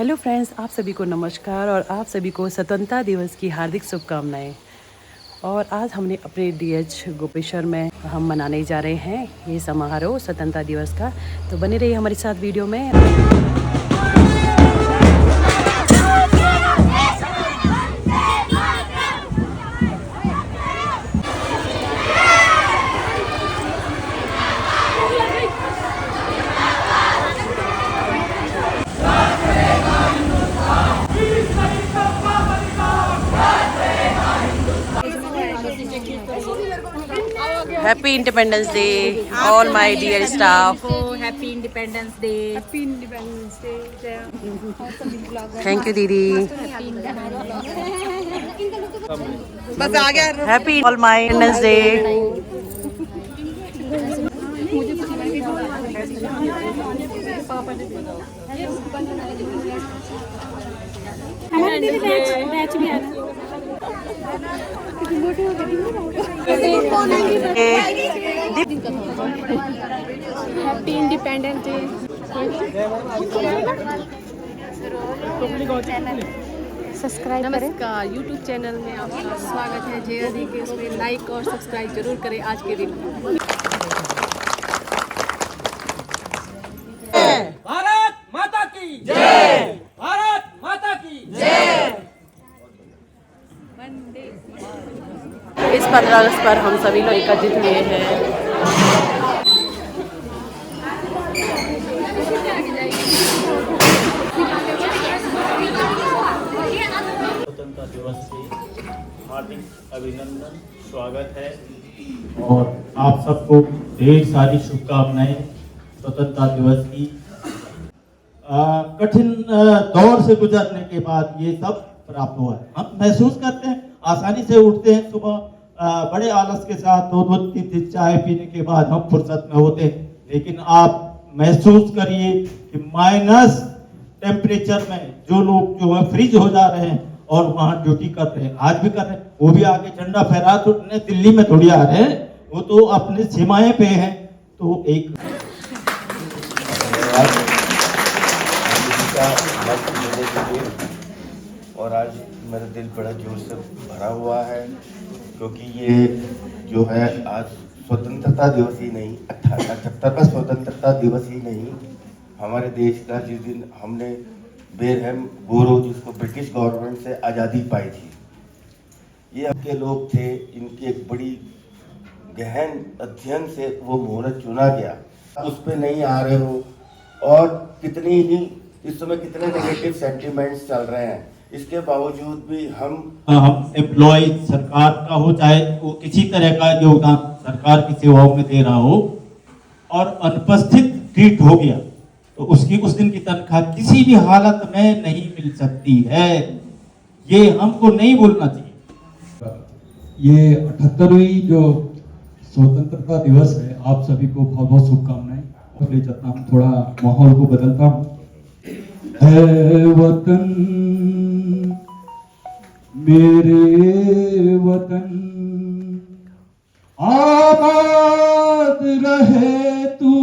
Hello friends, आप सभी को नमस्कार और आप सभी को स्वतंत्रता दिवस की हार्दिक शुभकामनाएं। और आज हमने अपने डीएच गोपेश्वर में हम मनाने जा रहे हैं ये समारोह स्वतंत्रता दिवस का। तो बने रहिए हमारे साथ वीडियो में। Happy independence day all my dear staff. Happy independence day. Happy independence day. Thank you दीदी। बस आ गया। Happy all my independence day. हमारे बैच भी आना। Happy independence day. सब्सक्राइब करें। नमस्कार, यूट्यूब चैनल में आपका स्वागत है। JRD के उसमें लाइक और सब्सक्राइब जरूर करें आज के दिन। भारत माता की जय। भारत माता की जय। इस 15 अगस्त पर हम सभी लोग एकत्रित हुए हैं। स्वतंत्रता दिवस की हार्दिक अभिनंदन, स्वागत है और आप सबको ढेर सारी शुभकामनाएं स्वतंत्रता दिवस की। कठिन दौर से गुजरने के बाद ये सब प्राप्त हुआ है। हम महसूस करते हैं, आसानी से उठते हैं सुबह, बड़े आलस के साथ 2-2 3 चाय पीने के बाद हम फुर्सत में होते हैं, लेकिन आप महसूस करिए कि माइनस टेम्परेचर में जो लोग जो है फ्रीज हो जा रहे हैं और वहां ड्यूटी कर रहे हैं, आज भी कर रहे हैं, वो भी आगे झंडा फहरा तो दिल्ली में थोड़ी आ रहे हैं, वो तो अपनी सीमाएं पे हैं। तो एक और आज मेरा दिल बड़ा जोर से भरा हुआ है, क्योंकि ये जो है आज स्वतंत्रता दिवस ही नहीं, 78वां स्वतंत्रता दिवस ही नहीं, हमारे देश का जिस दिन हमने बेरहम गोरों जिसको ब्रिटिश गवर्नमेंट से आज़ादी पाई थी, ये आपके लोग थे, इनकी एक बड़ी गहन अध्ययन से वो मुहूर्त चुना गया। उस पर नहीं आ रहे हो और कितनी ही इस समय कितने नेगेटिव सेंटिमेंट्स चल रहे हैं, इसके बावजूद भी हम एम्प्लॉय सरकार का हो, चाहे वो किसी तरह का योगदान सरकार की सेवाओं में दे रहा हो और अनुपस्थित ट्रीट हो गया तो उसकी उस दिन की तनख्वाह किसी भी हालत में नहीं मिल सकती है। ये हमको नहीं भूलना चाहिए। ये 78वीं जो स्वतंत्रता दिवस है, आप सभी को बहुत बहुत शुभकामनाएं। और ले जाता हूँ, थोड़ा माहौल को बदलता हूँ। है वतन मेरे वतन, आबाद रहे तू,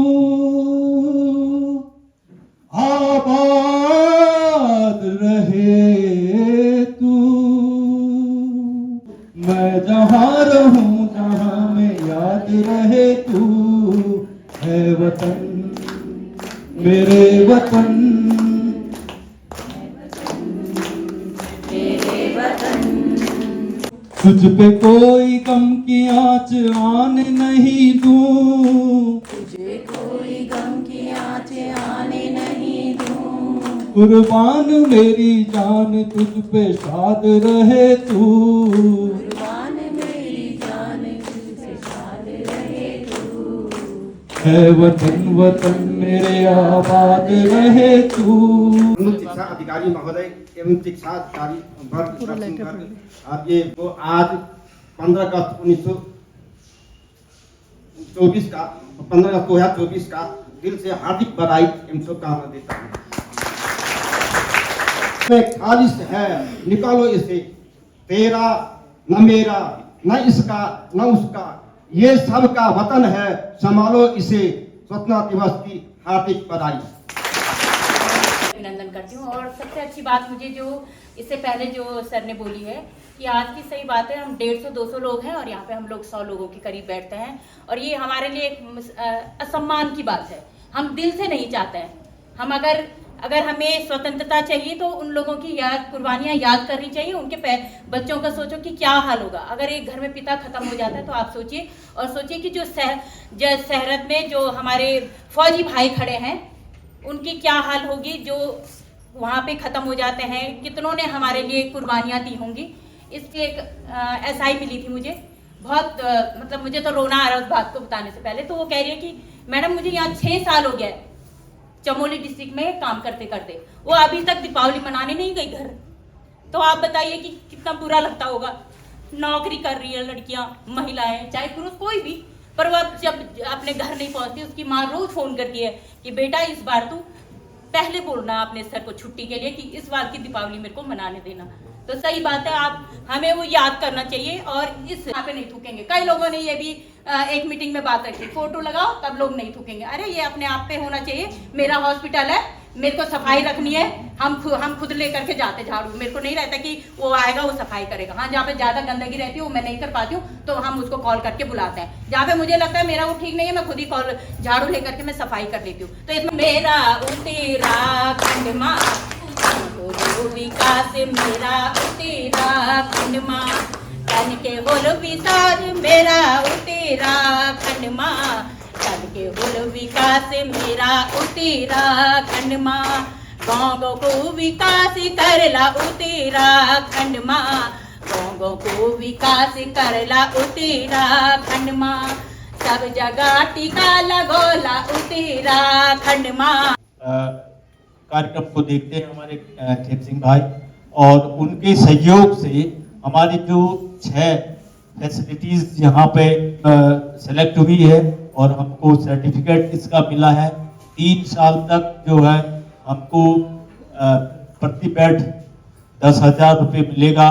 आबाद रहे तू। मैं जहाँ रहूं जहाँ में याद रहे तू। है वतन मेरे वतन, तुझ पे कोई गम की आँच आने नहीं दूं, तुझे कोई गम की आँच आने नहीं दूं। कुर्बान मेरी जान तुझ पे शाद रहे तू, कुर्बान मेरी जान तुझ पे शाद रहे तू। है वतन वतन मेरे आबाद रहे तू। शिक्षा अधिकारी महोदय एवं शिक्षा अधिकारी वर्ग, आप ये तो आज 15 अगस्त 1924 का 15 अगस्त 2024 का दिल से हार्दिक बधाई एवं शुभकामना देता हूँ। खालिश है निकालो इसे, तेरा न मेरा न इसका न उसका, ये सबका वतन है, संभालो इसे। स्वतंत्रता दिवस की हार्दिक बधाई। अभिनंदन करती हूँ। और सबसे अच्छी बात मुझे जो इससे पहले जो सर ने बोली है कि आज की सही बात है, हम 150-200 लोग हैं और यहाँ पे हम लोग 100 लोगों के करीब बैठते हैं और ये हमारे लिए एक असम्मान की बात है। हम दिल से नहीं चाहते हैं। हम अगर हमें स्वतंत्रता चाहिए तो उन लोगों की कुर्बानियाँ याद करनी चाहिए। उनके बच्चों का सोचो कि क्या हाल होगा अगर एक घर में पिता खत्म हो जाता है, तो आप सोचिए। और सोचिए कि जो शहरत में जो हमारे फौजी भाई खड़े हैं उनकी क्या हाल होगी, जो वहाँ पे ख़त्म हो जाते हैं। कितनों ने हमारे लिए कुर्बानियाँ दी होंगी। इसकी एक एसआई मिली थी मुझे, बहुत मतलब मुझे तो रोना आ रहा उस बात को बताने से पहले। तो वो कह रही है कि मैडम मुझे यहाँ 6 साल हो गया है चमोली डिस्ट्रिक्ट में काम करते करते, वो अभी तक दीपावली मनाने नहीं गई घर। तो आप बताइए कि कितना बुरा लगता होगा। नौकरी कर रही है लड़कियां, महिलाएं, चाहे पुरुष कोई भी, पर वो जब अपने घर नहीं पहुंचती, उसकी माँ रोज फोन करती है कि बेटा इस बार तू पहले बोलना अपने सर को छुट्टी के लिए कि इस बार की दीपावली मेरे को मनाने देना। तो सही बात है, आप हमें वो याद करना चाहिए और इस यहाँ पे नहीं थूकेंगे। कई लोगों ने ये भी एक मीटिंग में बात रखी, फोटो लगाओ तब लोग नहीं थूकेंगे। अरे ये अपने आप पे होना चाहिए। मेरा हॉस्पिटल है, मेरे को सफाई रखनी है, हम खुद लेकर के जाते झाड़ू। मेरे को नहीं रहता कि वो आएगा वो सफाई करेगा। हाँ, जहाँ पे ज्यादा गंदगी रहती है वो मैं नहीं कर पाती हूँ तो हम उसको कॉल करके बुलाते हैं। जहाँ पे मुझे लगता है मेरा वो ठीक नहीं है, मैं खुद ही कॉल झाड़ू लेकर के मैं सफाई कर लेती हूँ। तो इसमें मेरा तेरा खंडमा विकास, मेरा तेरा खंडमा तन के होल विसार, मेरा तेरा खंडमा तन के होल विकास, मेरा तेरा खंडमा गाँव को विकास करला तेरा खंडमा, गाँव को विकास करला तेरा खंडमा सब जगह टीका लगोला तेरा खंडमा। कार्यक्रम को देखते हैं हमारे खेम सिंह भाई, और उनके सहयोग से हमारी जो 6 फैसिलिटीज यहाँ पे सेलेक्ट हुई है और हमको सर्टिफिकेट इसका मिला है। 3 साल तक जो है हमको प्रति बेड 10,000 रुपये मिलेगा।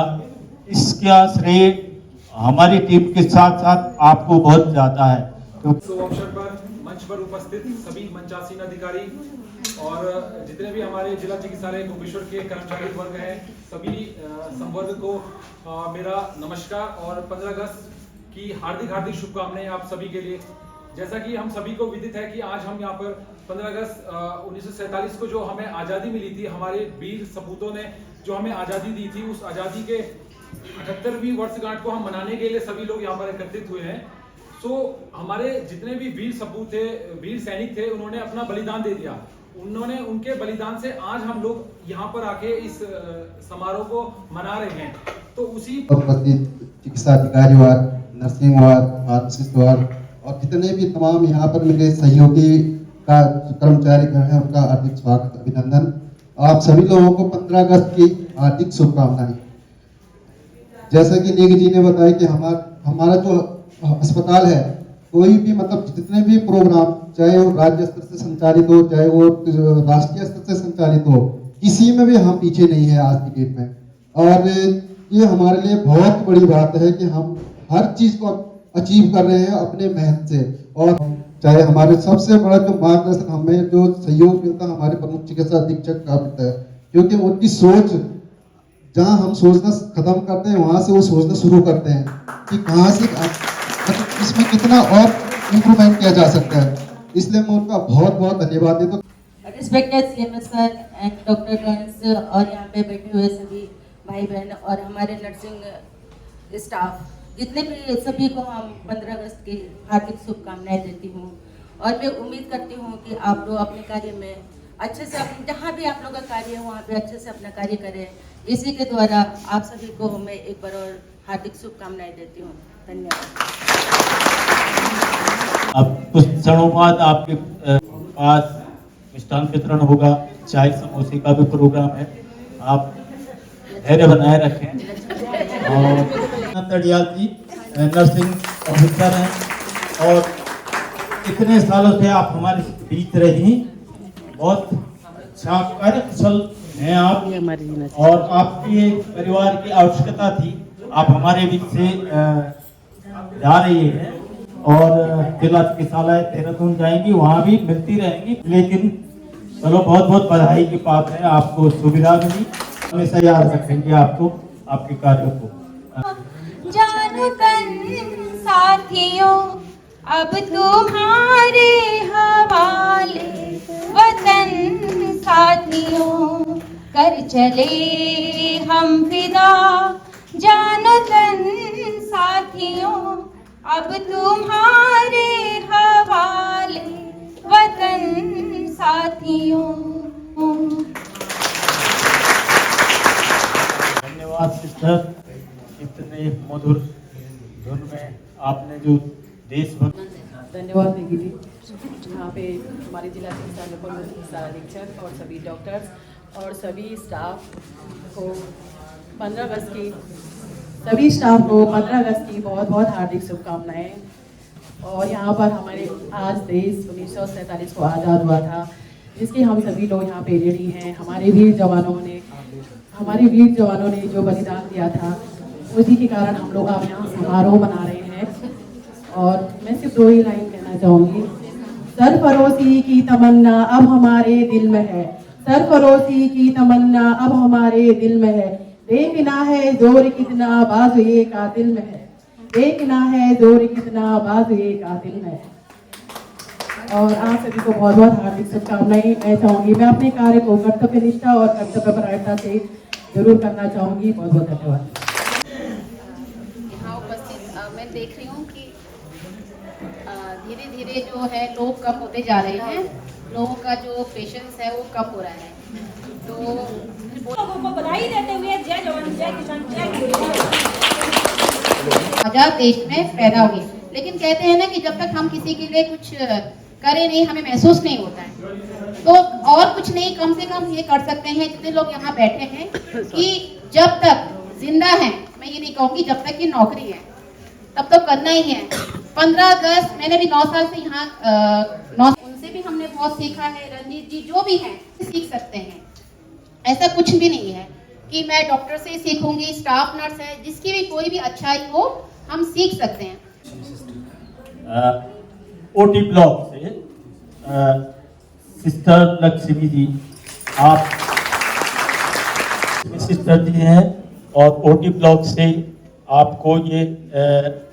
इसका श्रेय हमारी टीम के साथ साथ आपको बहुत ज़्यादा है। अवसर पर मंच पर उपस्थित सभी मंचासीन अधिकारी और जितने भी हमारे जिला चिकित्सालय गोपेश्वर के कर्मचारी वर्ग हैं, सभी संवर्ग को मेरा नमस्कार और 15 अगस्त की हार्दिक शुभकामनाएं आप सभी के लिए। जैसा कि हम सभी को विदित है कि आज हम यहाँ पर 15 अगस्त 1947 को जो हमें आज़ादी मिली थी, हमारे वीर सपूतों ने जो हमें आज़ादी दी थी, उस आज़ादी के 78वीं वर्षगांठ को हम मनाने के लिए सभी लोग यहाँ पर एकत्रित हुए हैं। हमारे जितने भी वीर सपूत थे, वीर सैनिक थे, उन्होंने अपना बलिदान दे दिया। उन्होंने उनके बलिदान से आज हम लोग यहाँ पर आके इस समारोह को मना रहे हैं। तो उसी चिकित्सा अधिकारी वर्ग, नर्सिंग वर्ग, फार्मासिस्ट वर्ग और जितने भी तमाम यहाँ पर मेरे सहयोगी का कर्मचारी गण हैं, उनका हार्दिक स्वागत, अभिनंदन। आप सभी लोगों को 15 अगस्त की हार्दिक शुभकामनाएं। जैसा कि नेगी जी ने बताया कि हमारा जो अस्पताल है, कोई भी मतलब जितने भी प्रोग्राम, चाहे वो राज्य स्तर से संचालित हो, चाहे वो राष्ट्रीय स्तर से संचालित हो, किसी में भी हम पीछे नहीं है आज की डेट में। और ये हमारे लिए बहुत बड़ी बात है कि हम हर चीज को अचीव कर रहे हैं अपने मेहनत से। और चाहे हमारे सबसे बड़ा जो मार्गदर्शन, हमें जो सहयोग मिलता है हमारे प्रमुख चिकित्सा अधीक्षक का मिलता है, क्योंकि उनकी सोच, जहाँ हम सोचना खत्म करते हैं वहां से वो सोचना शुरू करते हैं कि कहाँ से इसमें कितना और इम्प्रूवमेंट किया जा सकता है। इसलिए मैं उनका बहुत बहुत धन्यवाद देता हूँ। Respected CMS sir and doctor turns और यहाँ पे बैठे हुए सभी भाई बहन और हमारे नर्सिंग स्टाफ, जितने भी सभी को हम 15 अगस्त की हार्दिक शुभकामनाएं देती हूँ। और मैं उम्मीद करती हूँ कि आप लोग अपने कार्य में अच्छे से, जहाँ भी आप लोगों का कार्य है वहाँ पे अच्छे से अपना कार्य करें। इसी के द्वारा आप सभी को मैं एक बार और हार्दिक शुभकामनाएं देती हूँ। धन्यवाद। अब कुछ क्षणों बाद आपके पास मिष्ठान वितरण होगा, चाय समोसे का भी प्रोग्राम है, आप धैर्य बनाए रखें। और तड़ियाल जी नर्सिंग ऑफिसर हैं और इतने सालों से आप हमारे बीच रही, बहुत अच्छा कार्यकुशल हैं आप, और आपके परिवार की आवश्यकता थी, आप हमारे बीच से जा रही हैं और जिला चिकित्सालय देहरादून जाएंगी, वहाँ भी मिलती रहेंगी। लेकिन चलो बहुत बहुत बधाई की बात है, आपको सुविधा मिली, हमेशा याद रखेंगे आपको, आपके कार्यों को। जानो तन साथियों अब तुम्हारे हवाले, वतन साथियों कर चले हम फिदा। जानो तन साथियों अब तुम्हारे हवाले, वतन साथियों। धन्यवाद सिस्टर, इतने मधुर धुन में आपने जो देशभक्त। धन्यवाद दीदी जी। यहाँ पे हमारे जिला चिकित्सा अधीक्षक और सभी डॉक्टर्स और सभी स्टाफ को 15 अगस्त की बहुत बहुत हार्दिक शुभकामनाएं। और यहाँ पर हमारे आज देश 1947 को आज़ाद हुआ था, जिसके हम सभी लोग यहाँ पे ऋणी हैं। हमारे वीर जवानों ने जो बलिदान दिया था, उसी के कारण हम लोग आज यहाँ समारोह मना रहे हैं। और मैं सिर्फ 2 ही लाइन कहना चाहूँगी। सरफरोशी की तमन्ना अब हमारे दिल में है, सरफरोशी की तमन्ना अब हमारे दिल में है। देखना है जोर कितना बाज़ुए कातिल में है, देखना है जोर कितना बाज़ुए कातिल में है। और आप सभी को बहुत बहुत हार्दिक शुभकामनाएं मैं चाहूँगी। मैं अपने कार्य को कर्तव्य निष्ठा और कर्तव्यपरायणता से जरूर करना चाहूँगी। बहुत बहुत धन्यवाद। यहाँ उपस्थित मैं देख रही हूँ कि धीरे धीरे जो है लोग कम होते जा रहे हैं, लोगों का जो पेशेंस है वो कम हो रहा है। तो लोगों को बधाई देते हुए जय जवान जय किसान जय आजाद देश में पैदा हुई। लेकिन कहते हैं ना कि जब तक हम किसी के लिए कुछ करें नहीं, हमें महसूस नहीं होता है। तो और कुछ नहीं, कम से कम ये कर सकते हैं जितने लोग यहाँ बैठे हैं कि जब तक जिंदा हैं, मैं ये नहीं कहूँगी जब तक की नौकरी है तब तो करना ही है। 15 अगस्त मैंने भी 9 साल से यहाँ उनसे भी हमने बहुत सीखा है। रंजीत जी जो भी हैं सीख सकते हैं, ऐसा कुछ भी नहीं है कि मैं डॉक्टर से सीखूंगी, स्टाफ नर्स है, जिसकी भी कोई भी अच्छाई हो हम सीख सकते हैं। ओटी ब्लॉक से सिस्टर लक्ष्मी जी, आप सिस्टर जी हैं और ओटी ब्लॉक से आपको ये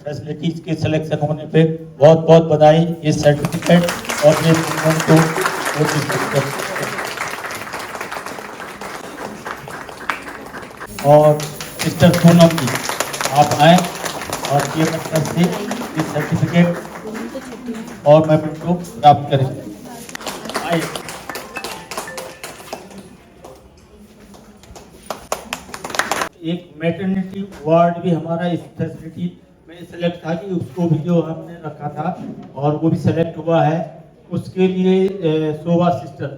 फैसिलिटीज के सिलेक्शन होने पे बहुत बहुत बधाई। ये सर्टिफिकेट और ये को और सिस्टर पूनम जी आप आए और ये मतलब से ये सर्टिफिकेट और मेमेंटो प्राप्त करें। आइए। एक मैटरनिटी वार्ड भी हमारा इस फैसिलिटी में सेलेक्ट था कि उसको भी जो हमने रखा था और वो भी सेलेक्ट हुआ है। उसके लिए शोभा सिस्टर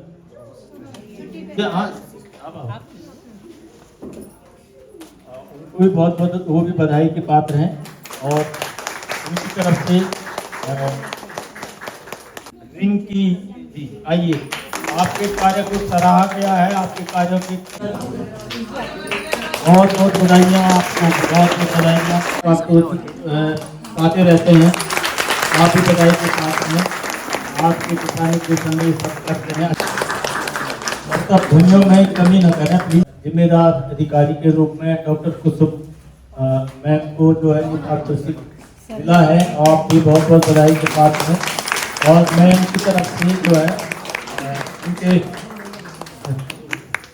उनको भी बहुत बहुत वो भी बधाई के पात्र हैं। और उनकी तरफ से रिंकी जी आइए, आपके कार्य को सराहा गया है, आपके कार्यों की बहुत बहुत बधाइयाँ आपको, बहुत बहुत बधाइयाँ आपको पाते रहते हैं। आप भी बधाई के साथ में आपके किसानी के संदेश सब करते हैं। मतलब भूमियों में कमी न करें प्लीज। जिम्मेदार अधिकारी के रूप में डॉक्टर कुसुम मैम को जो है ये पारितोषिक मिला है, आप भी बहुत बहुत बधाई के साथ में। और मैं उनकी तरफ से जो है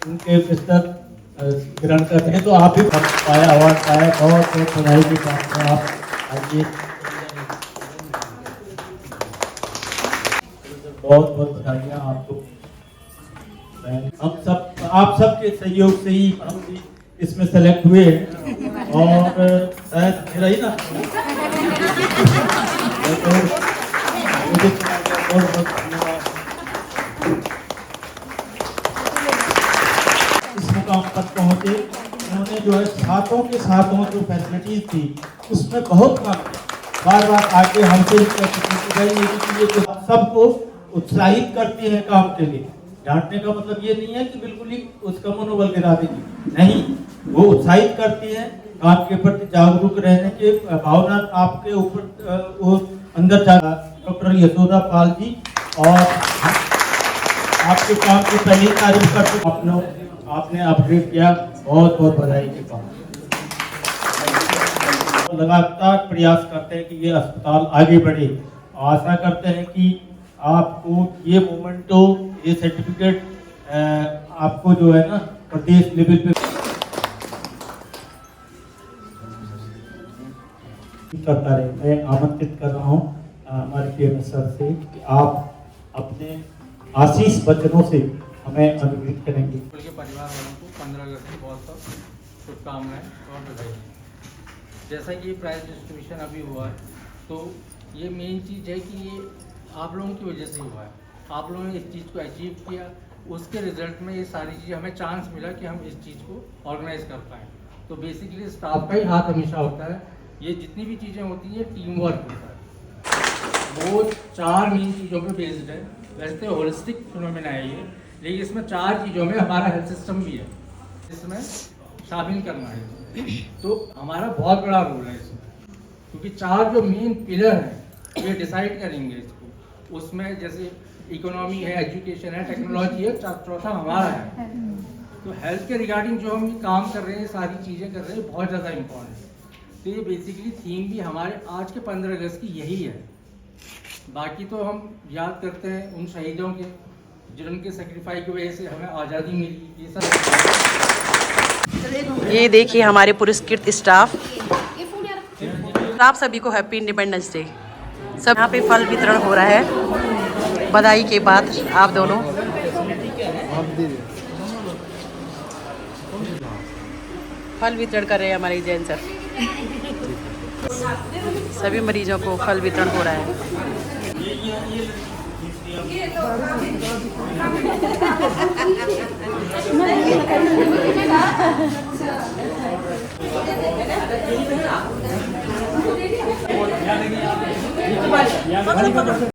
उनके मिस्टर ग्रहण करते हैं, तो आप भी पाया अवार्ड पाया, बहुत बहुत बधाई के साथ में आप आइए। बहुत बहुत बधाइयाँ आपको। हम सब आप सबके सहयोग से ही हम भी इसमें सेलेक्ट हुए हैं और शायद मेरा ही ना इस मुकाम तक पहुँचे। उन्होंने जो है छात्रों के साथों जो फैसिलिटीज थी उसमें बहुत कम बार बार आके हमसे सबको उत्साहित करते हैं काम के लिए। डांटने का मतलब ये नहीं है कि बिल्कुल ही उसका मनोबल गिरा देगी, नहीं, वो उत्साहित करती है काम के प्रति जागरूक रहने के भावना आपके ऊपर वो अंदर जा। डॉक्टर यशोदा पाल जी और आपके काम की पहली तारीफ करते आपने अपडेट किया, बहुत बहुत बधाई के काम। लगातार प्रयास करते हैं कि ये अस्पताल आगे बढ़े। आशा करते हैं कि आपको ये मोमेंटो, ये सर्टिफिकेट आपको जो है ना प्रदेश लेवल पे करता रहे। मैं आमंत्रित कर रहा हूँ हमारे पीएम सर से कि आप अपने आशीष वचनों से हमें अनुग्रहित करेंगे। के परिवार वालों को 15 अगस्त की बहुत बहुत शुभकामनाएं और बधाई। जैसा कि ये प्राइज डिस्ट्रीब्यूशन अभी हुआ है, तो ये मेन चीज़ है कि ये आप लोगों की वजह से हुआ है। आप लोगों ने इस चीज़ को अचीव किया, उसके रिजल्ट में ये सारी चीज़ें हमें चांस मिला कि हम इस चीज़ को ऑर्गेनाइज कर पाएँ। तो बेसिकली स्टाफ का ही हाथ हमेशा होता है। ये जितनी भी चीज़ें होती हैं टीम वर्क होता है। वो 4 मेन चीज़ों पे बेस्ड है। वैसे होलिस्टिक फिनोमेना है ये, लेकिन इसमें 4 चीज़ों में हमारा हेल्थ सिस्टम भी है, इसमें शामिल करना है। तो हमारा बहुत बड़ा रोल है इसमें, क्योंकि 4 जो मेन पिलर हैं ये डिसाइड करेंगे इसको। उसमें जैसे इकोनॉमी है, एजुकेशन है, टेक्नोलॉजी है, चौथा हमारा है। तो हेल्थ के रिगार्डिंग जो हम काम कर रहे हैं, सारी चीज़ें कर रहे हैं, बहुत ज़्यादा इम्पोर्टेंट है। तो ये बेसिकली थीम भी हमारे आज के 15 अगस्त की यही है। बाकी तो हम याद करते हैं उन शहीदों के जिनके सेक्रीफाइस की वजह से हमें आज़ादी मिली। ये सब ये देखिए हमारे पुरस्कृत स्टाफ। आप सभी को हैप्पी इंडिपेंडेंस डे। सब यहाँ पे फल वितरण हो रहा है। बधाई के बाद आप दोनों फल वितरण कर रहे हैं हमारे जैन सर। सभी मरीजों को फल वितरण हो रहा है।